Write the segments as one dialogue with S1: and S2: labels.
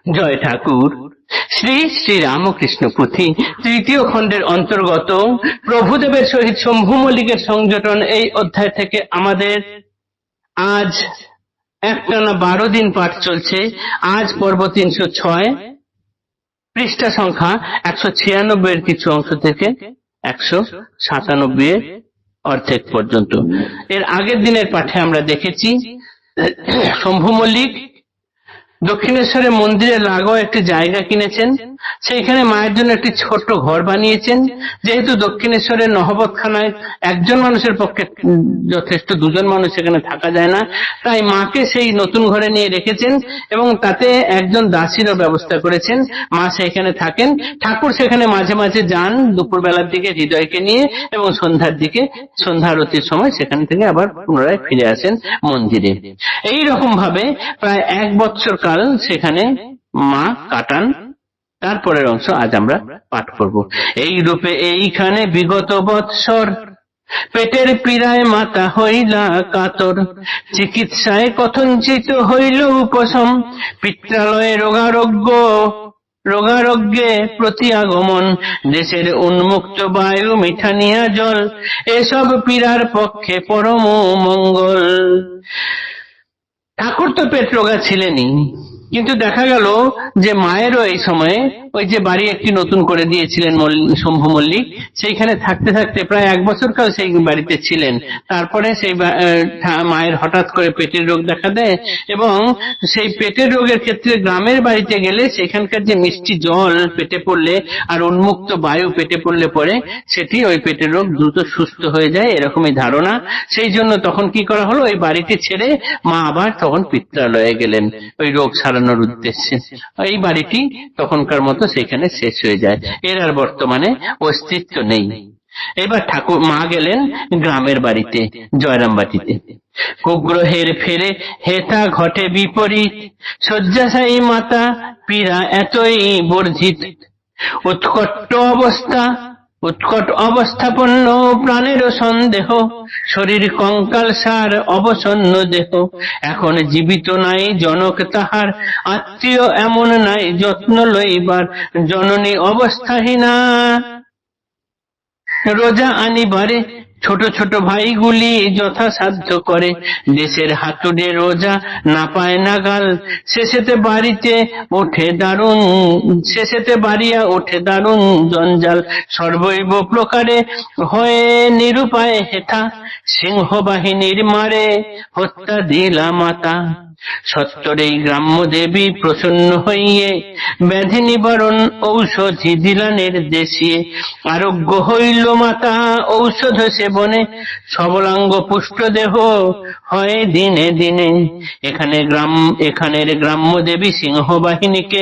S1: জয় ঠাকুর। শ্রী শ্রী রামকৃষ্ণ পুঁথি তৃতীয় খণ্ডের অন্তর্গত প্রভুদেবের সহিত শম্ভু মল্লিকের সংযোজন এই অধ্যায় থেকে আমাদের আজ একটানা 12 দিন পাঠ চলছে। আজ পর্ব 306, পৃষ্ঠা সংখ্যা 196 এর কিছু অংশ থেকে 197 এর অর্ধেক পর্যন্ত। এর আগের দিনের পাঠে আমরা দেখেছি শম্ভু মল্লিক দক্ষিণেশ্বরের মন্দিরের লাগোয়া একটি জায়গা কিনেছেন, সেইখানে মায়ের জন্য একটি ছোট্ট ঘর বানিয়েছেন। যেহেতু দক্ষিণেশ্বরের নহবতখানায় একজন মানুষের পক্ষে যথেষ্ট, দুজন মানুষ সেখানে থাকা যায় না, তাই মাকে সেই নতুন ঘরে নিয়ে রেখেছেন এবং তাতে একজন দাসীরও ব্যবস্থা করেছেন। মা সেখানে থাকেন, ঠাকুর সেখানে মাঝে মাঝে যান দুপুরবেলার দিকে হৃদয়কে নিয়ে, এবং সন্ধ্যার দিকে, সন্ধ্যা আরতির সময় সেখান থেকে আবার পুনরায় ফিরে আসেন মন্দিরে। এই রকম ভাবে প্রায় 1 বৎসর কাল সেখানে মা কাটান। তারপরের অংশ আজ আমরা পাঠ করব। এই রূপে এইখানে বিগত বৎসর পেটের পীড়ায় মাতা হইলা কাতর, চিকিৎসায় কথঞ্চিত হইল উপশম, পিত্রালয়ে রোগারোগ্যে প্রতি আগমন, দেশের উন্মুক্ত বায়ু মিঠানিয়া জল, এসব পীড়ার পক্ষে পরম মঙ্গল। ঠাকুর তো পেট রোগা ছিলেনই, কিন্তু দেখা গেল যে মায়েরও এই সময়ে ওই যে বাড়ি একটি নতুন করে দিয়েছিলেন শম্ভু মল্লিক, সেইখানে থাকতে থাকতে প্রায় 1 বছর কাল সেই বাড়িতে ছিলেন। তারপরে সেই মায়ের হঠাৎ করে পেটের রোগ দেখা দেয়, এবং সেই পেটের রোগের ক্ষেত্রে গ্রামের বাড়িতে গেলে সেখানকার যে মিষ্টি জল পেটে পড়লে আর উন্মুক্ত বায়ু পেটে পড়লে পরে সেটি ওই পেটের রোগ দ্রুত সুস্থ হয়ে যায়, এরকমই ধারণা। সেই জন্য তখন কি করা হলো, ওই বাড়িটি ছেড়ে মা আবার তখন পিত্রালয়ে গেলেন ওই রোগ সারানোর উদ্দেশ্যে। এই বাড়িটি তখনকার মতো সেখানে শেষ হয়ে যায়, এর আর বর্তমানে অস্তিত্ব নেই। এবার ঠাকুর মা গেলেন গ্রামের বাড়িতে, জয়রামবাটিতে। কুগ্রহের ফেরে হেতা ঘটে বিপরীত, শয্যাশায়ী মাতা পীড়া এতই বর্ধিত, উৎকট অবস্থাপন্ন প্রাণের সন্দেহ, শরীর কঙ্কাল সার অবসন্ন দেহ, এখন জীবিত নাই জনক তাহার, আত্মীয় এমন নাই যত্ন লইবার, জননী অবস্থাহীনা রোজা আনিবারে, ছোট ছোট ভাইগুলি যথাসাধ্য করে, দেশের হাতুড়ে রোজা না পায় নাগাল, শেষেতে বাড়িয়া ওঠে দারুণ জঞ্জাল, সর্বৈব প্রকারে হয়ে নিরুপায় হেথা, সিংহবাহিনীর মারে হত্যা দিলা মাতা। সত্তরেই গ্রাম্য দেবী প্রসন্ন হইয়ে, ব্যাধি নিবারণ ঔষধি দিলানের দেশিয়ে, আরোগ্য হইল মাতা ঔষধ সেবনে, সবলাঙ্গ পুষ্ট দেহ হয় দিনে দিনে। এখানের গ্রাম্য দেবী সিংহবাহিনীকে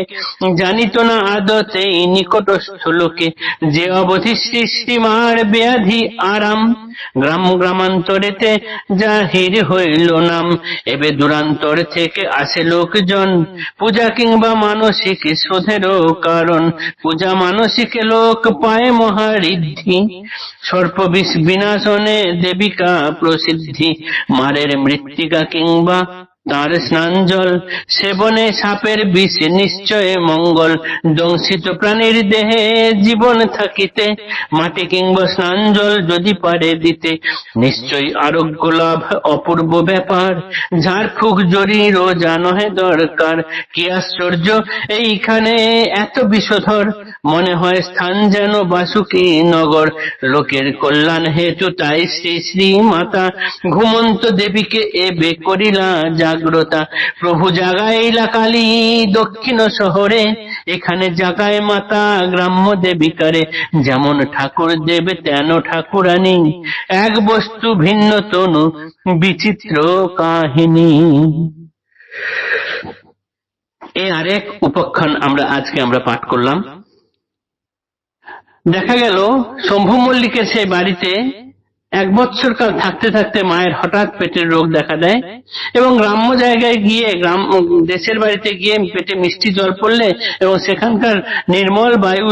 S1: জানিত না আদতেই নিকটস্থ লোকে, যে অবধি শ্রীমার ব্যাধি আরাম, গ্রামান্তরেতে জাহির হইল নাম। এবে দূরান্তর থেকে আসে লোকজন, পূজা কিংবা মানসিক শোধেরও কারণ, পূজা মানসিকে লোক পায় মহারিদ্ধি, সর্প বিষ বিনাশনে দেবিকা প্রসিদ্ধি, মারের মৃত্তিকা কিংবা তার স্নান জল সেবনে সাপের বিষ নিশ্চয় মঙ্গল, দংশিত প্রাণীর দেহে জীবন থাকিতে, মাটি কিংবা স্নান জল যদি পারে দিতে, নিশ্চয়ই আরোগ্য লাভ অপূর্ব ব্যাপার, ঝাড়ফুঁক জড়ি রোজা নহে দরকার। কি আশ্চর্য এইখানে এত বিষধর, মনে হয় স্থান যেন বাসুকী নগর, লোকের কল্যাণ হেতু তাই শ্রী শ্রী মাতা ঘুমন্ত দেবীকে এবে করিলা জাগ্রতা। প্রভু জাগাইলা কালী দক্ষিণ শহরে, এখানে জাগায় মাতা গ্রাম্য দেবিকারে, যেমন ঠাকুর দেবে তেন ঠাকুরানী, এক বস্তু ভিন্ন তনু বিচিত্র কাহিনী। এই আরেক উপাখ্যান আজকে আমরা পাঠ করলাম। দেখা গেল শম্ভু মল্লিকের সেই বাড়িতে 1 বৎসর কাল থাকতে থাকতে মায়ের হঠাৎ পেটের রোগ দেখা দেয়, এবং গ্রাম্য জায়গায় গিয়ে, দেশের বাড়িতে গিয়ে পেটে মিষ্টি জল পড়লে এবং সেখানকার নির্মল বায়ু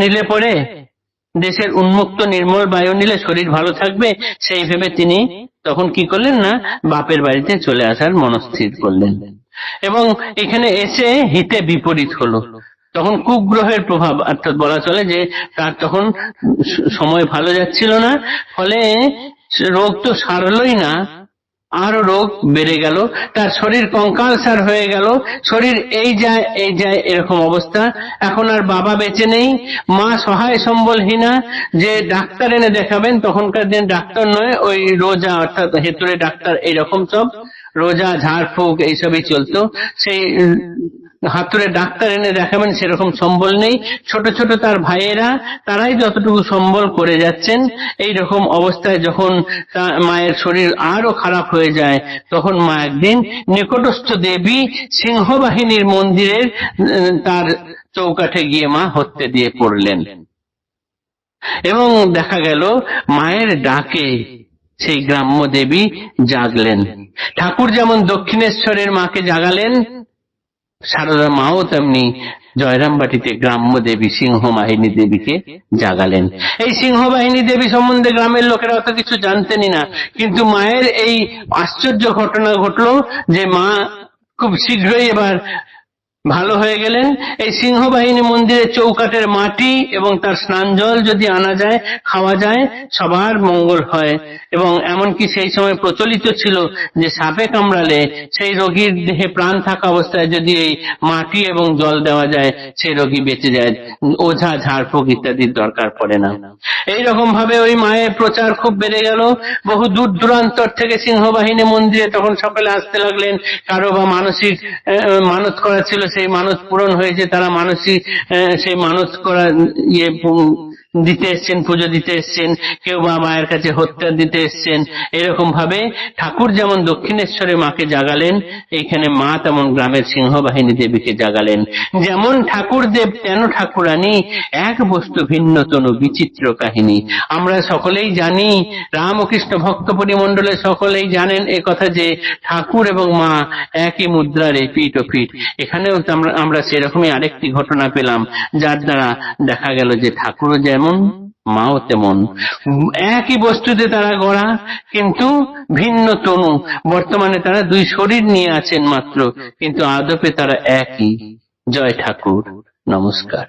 S1: নিলে পরে, দেশের উন্মুক্ত নির্মল বায়ু নিলে শরীর ভালো থাকবে, সেই ভেবে তিনি তখন কি করলেন না, বাপের বাড়িতে চলে আসার মনস্থির করলেন। এবং এখানে এসে হিতে বিপরীত হলো। তখন কুগ্রহের প্রভাব, অর্থাৎ বলা চলে যে তার তখন সময় ভালো যাচ্ছিল না, ফলে রোগ তো সারলই না, আরো রোগ বেড়ে গেল, তার শরীর কঙ্কালসার হয়ে গেল, শরীর এই যায় এরকম অবস্থা। এখন আর বাবা বেঁচে নেই, মা সহায় সম্বলহীনা, যে ডাক্তার এনে দেখাবেন, তখনকার দিন ডাক্তার নয়, ওই রোজা অর্থাৎ হেতুড়ে ডাক্তার, এইরকম সব রোজা ঝাড়ফুঁক এইসবই চলতো। সেই হাতুড়ে ডাক্তার এনে দেখাবেন সেরকম সম্বল নেই। ছোট ছোট তার ভাইয়েরা, তারাই যতটুকু সম্বল করে যাচ্ছেন। এই রকম অবস্থায় যখন মায়ের শরীর আরো খারাপ হয়ে যায়, তখন মা একদিন নিকটস্থ দেবী সিংহবাহিনীর মন্দিরের তার চৌকাঠে গিয়ে মা হত্যে দিয়ে পড়লেন। এবং দেখা গেল মায়ের ডাকে সেই গ্রাম্য দেবী জাগলেন। ঠাকুর যেমন দক্ষিণেশ্বরের মাকে জাগালেন, সারদা মাও তেমনি জয়রামবাটিতে গ্রাম্য দেবী সিংহবাহিনী দেবীকে জাগালেন। এই সিংহবাহিনী দেবী সম্বন্ধে গ্রামের লোকেরা অত কিছু জানতেনই না, কিন্তু মায়ের এই আশ্চর্য ঘটনা ঘটলো যে মা খুব শীঘ্রই এবার ভালো হয়ে গেলেন। এই সিংহবাহিনী মন্দিরের চৌকাঠের মাটি এবং তার স্নান জল যদি আনা যায়, খাওয়া যায়, সবার মঙ্গল হয়। এবং এমনকি সেই সময় প্রচলিত ছিল যে সাপে কামড়ালে সেই রোগীর দেহে প্রাণ থাকা অবস্থায় যদি এই মাটি এবং জল দেওয়া যায়, সেই রোগী বেঁচে যায়, ওঝা ঝাড়ফুঁক ইত্যাদির দরকার পড়ে না। এইরকম ভাবে ওই মায়ের প্রচার খুব বেড়ে গেল। বহু দূর দূরান্তর থেকে সিংহবাহিনী মন্দিরে তখন সকলে আসতে লাগলেন। কারো বা মানসিক মানত করা ছিল, সেই মানত পূরণ হয়েছে, তারা মানসিক সেই মানত করা দিতে এসছেন, পুজো দিতে এসছেন, কেউ বা মায়ের কাছে হত্যা দিতে এসছেন। এরকম ভাবে ঠাকুর যেমন দক্ষিণেশ্বরে মাকে জাগালেন, এইখানে মা তেমন গ্রামের সিংহবাহিনী দেবীকে জাগালেন। যেমন ঠাকুর দেব তেন ঠাকুরানী, এক বস্তু ভিন্ন তনু বিচিত্র কাহিনী। আমরা সকলেই জানি, রামকৃষ্ণ ভক্ত পরিমণ্ডলে সকলেই জানেন এ কথা যে ঠাকুর এবং মা একই মুদ্রার এপিঠ ওপিঠ। এখানেও আমরা সেরকমই আরেকটি ঘটনা পেলাম, যার দ্বারা দেখা গেল যে ঠাকুরও যেমন মাও তেমন, একই বস্তুতে তারা গড়া, কিন্তু ভিন্ন তনু। বর্তমানে তারা দুই শরীর নিয়ে আছেন মাত্র, কিন্তু আদপে তারা একই। জয় ঠাকুর, নমস্কার।